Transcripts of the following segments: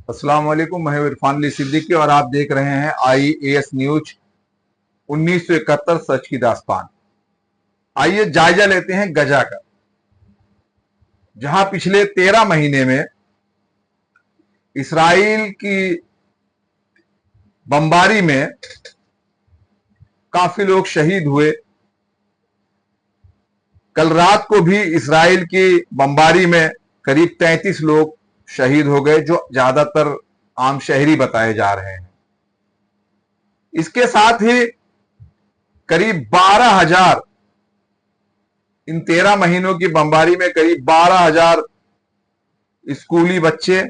अस्सलाम वालेकुम, मैं हूं इरफान अली सिद्दीकी और आप देख रहे हैं IAS न्यूज 1971 सच की दास्तान। आइए जायजा लेते हैं गजा का, जहां पिछले 13 महीने में इसराइल की बमबारी में काफी लोग शहीद हुए। कल रात को भी इसराइल की बमबारी में करीब 33 लोग शहीद हो गए, जो ज्यादातर आम शहरी बताए जा रहे हैं। इसके साथ ही करीब 12,000 इन 13 महीनों की बमबारी में करीब 12,000 स्कूली बच्चे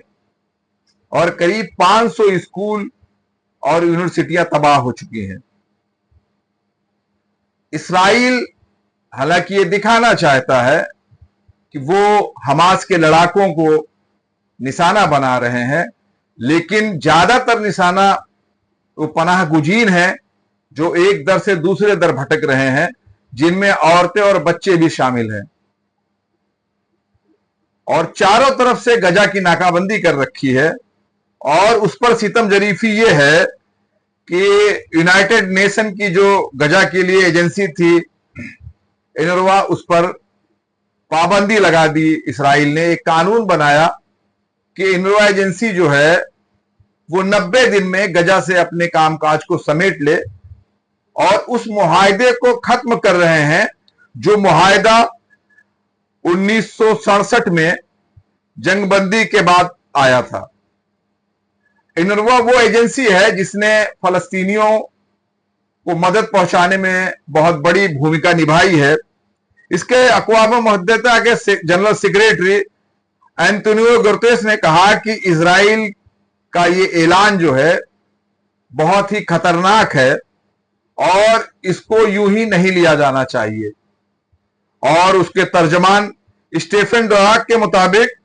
और करीब 500 स्कूल और यूनिवर्सिटियां तबाह हो चुकी हैं। इसराइल हालांकि ये दिखाना चाहता है कि वो हमास के लड़ाकों को निशाना बना रहे हैं, लेकिन ज्यादातर निशाना वो पनाह गुजीन हैं जो एक दर से दूसरे दर भटक रहे हैं, जिनमें औरतें और बच्चे भी शामिल हैं। और चारों तरफ से गजा की नाकाबंदी कर रखी है और उस पर सितम जरीफी ये है कि यूनाइटेड नेशन की जो गजा के लिए एजेंसी थी UNRWA, उस पर पाबंदी लगा दी। इसराइल ने एक कानून बनाया कि UNRWA एजेंसी जो है वो 90 दिन में गजा से अपने कामकाज को समेट ले, और उस मुआहदे को खत्म कर रहे हैं जो मुआहदा 1967 में जंगबंदी के बाद आया था। UNRWA वो एजेंसी है जिसने फलस्तीनियों को मदद पहुंचाने में बहुत बड़ी भूमिका निभाई है। इसके अक़वाम मुत्तहिदा के जनरल सेक्रेटरी एंटोनियो गुतेरेस ने कहा कि इजराइल का ये ऐलान जो है बहुत ही खतरनाक है और इसको यूं ही नहीं लिया जाना चाहिए। और उसके तर्जमान स्टीफन डुजार्क के मुताबिक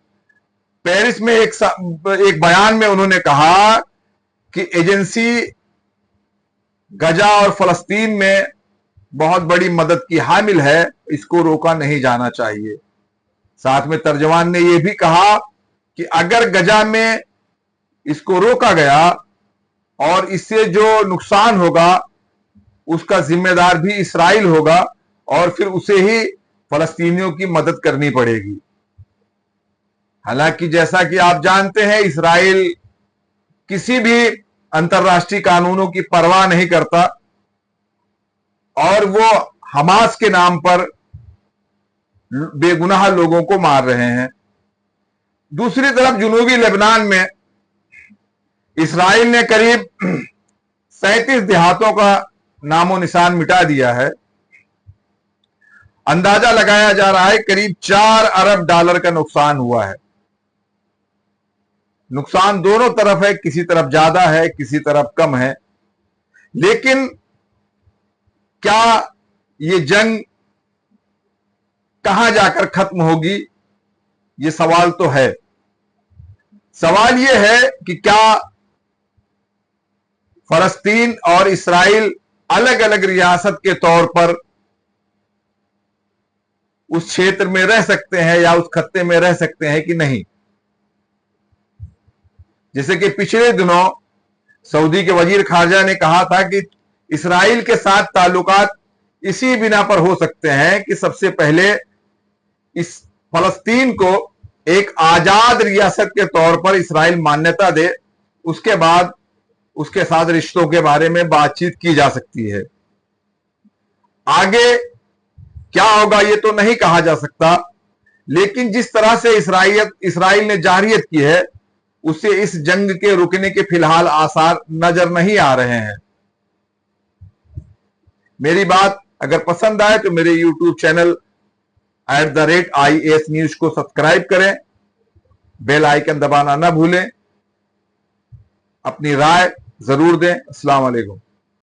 पेरिस में एक बयान में उन्होंने कहा कि एजेंसी गजा और फलस्तीन में बहुत बड़ी मदद की हामिल है, इसको रोका नहीं जाना चाहिए। साथ में तर्जमान ने यह भी कहा कि अगर गजा में इसको रोका गया और इससे जो नुकसान होगा उसका जिम्मेदार भी इसराइल होगा और फिर उसे ही फलस्तीनियों की मदद करनी पड़ेगी। हालांकि जैसा कि आप जानते हैं, इसराइल किसी भी अंतर्राष्ट्रीय कानूनों की परवाह नहीं करता और वो हमास के नाम पर बेगुनाह लोगों को मार रहे हैं। दूसरी तरफ जुनूबी लेबनान में इसराइल ने करीब 37 देहातों का नामो निशान मिटा दिया है। अंदाजा लगाया जा रहा है करीब 4 अरब डॉलर का नुकसान हुआ है। नुकसान दोनों तरफ है, किसी तरफ ज्यादा है, किसी तरफ कम है। लेकिन क्या ये जंग कहां जाकर खत्म होगी, ये सवाल तो है। सवाल ये है कि क्या फलस्तीन और इसराइल अलग अलग रियासत के तौर पर उस क्षेत्र में रह सकते हैं या उस खत्ते में रह सकते हैं कि नहीं। जैसे कि पिछले दिनों सऊदी के वजीर खारजा ने कहा था कि इसराइल के साथ ताल्लुकात इसी बिना पर हो सकते हैं कि सबसे पहले इस फलस्तीन को एक आजाद रियासत के तौर पर इसराइल मान्यता दे, उसके बाद उसके साथ रिश्तों के बारे में बातचीत की जा सकती है। आगे क्या होगा ये तो नहीं कहा जा सकता, लेकिन जिस तरह से इसराइल ने जारियत की है उससे इस जंग के रुकने के फिलहाल आसार नजर नहीं आ रहे हैं। मेरी बात अगर पसंद आए तो मेरे YouTube चैनल @IAS न्यूज को सब्सक्राइब करें, बेल आइकन दबाना ना भूलें, अपनी राय जरूर दें। अस्सलाम वालेकुम।